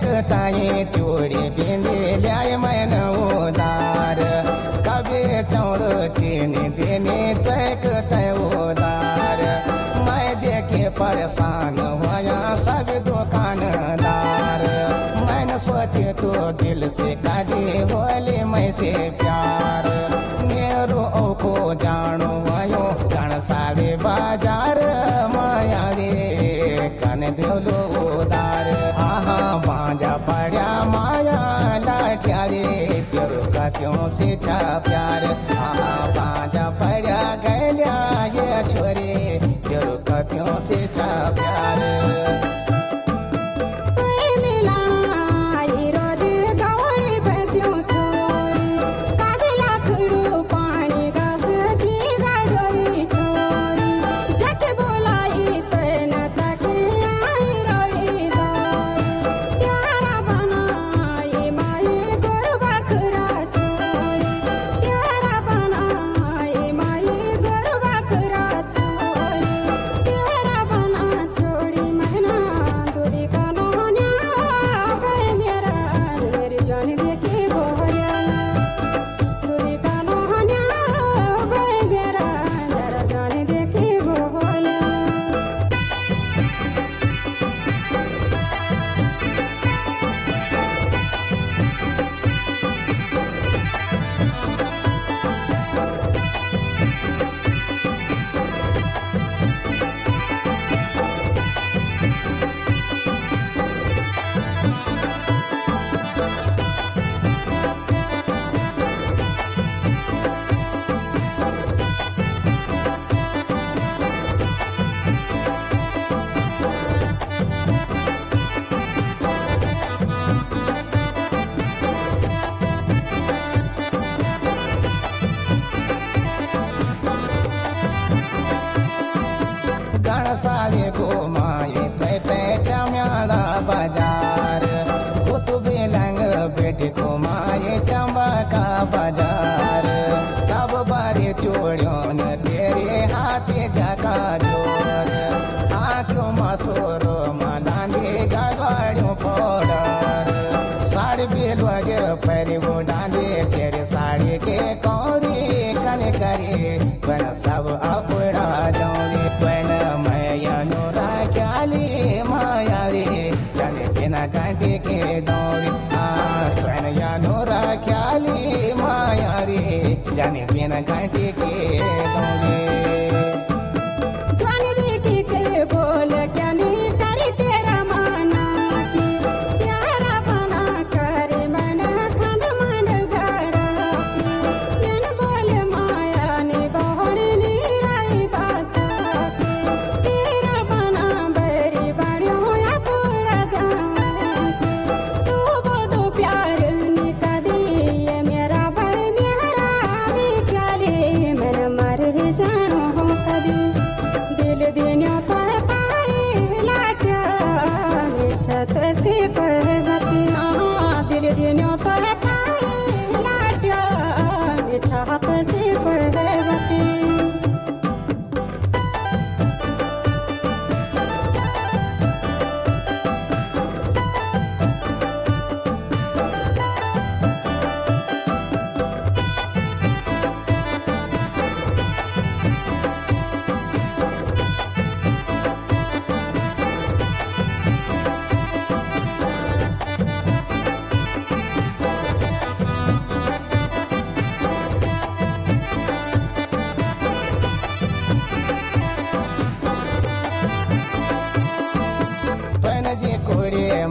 ताई चोरी बिंदी ल्याय मैन उदार कभी चौर चीनी देने तैक तय उदार मैं देखे परेशान होया सब दुकानदार मैंने सोचे तो दिल से कदी होली मैं से प्यार मेरो को जानो भयो कण सावे बाजार माया रे कन दिलो उदार आहा बाजा पड़ा माया लाठिया रे तेरो कत्यों से छा प्यार आहा बाजा पड़ा गैलिया ये छोरे तेरो कत्यों से छा प्यार साले को माए तै चम्याला बाजार कुतुबे लंग बेटे को माए चंबा का बाजार तब बारे चोड़ियों न तेरे हाथे झका जोर आँखों मसूरो मनाने गड़बड़ियों फोड़र साड़ी बेलवाज पैर वो डांडे तेरे साड़ी के कौरी कन करे बन सब अपना दौड़े बन माया रे जाने बिना कांटे के दौड़ी आ या नोरा ख्याली माया रे जाने बिना कांटे के दौड़ी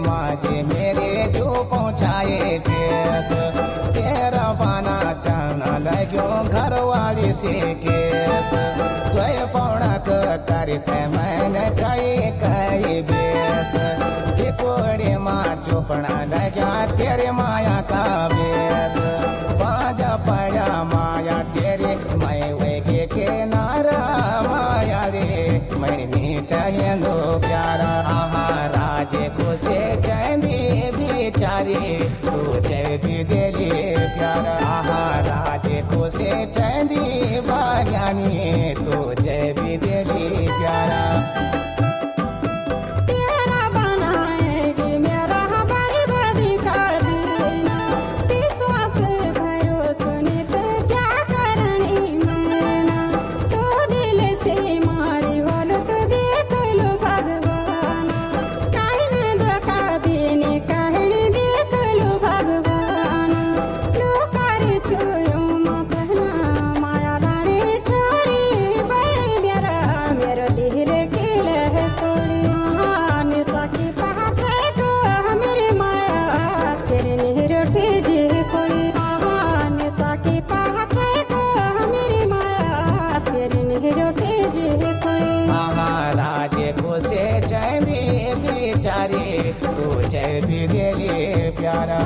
माजे मेरे जो पहुँचाए ठेस तेरा बाना चलना लग्यो घर वाली से केस तुय पौड़ा करते मैंने कई बेस चिपोड़े माँ चुपड़ा लग्या तेरे माया का बेस बाजा पड़ा माया तेरे मैं वेगे के नारा माया रे मैंने चाहिए नो प्यारा आहा राजे को से चैनी बेचारे तुझे भी दिली प्यारा आहा राजे को से चैनी बागानी तुझे भी दिली प्यारा तेरा बनाए मेरा हमारे प्यारा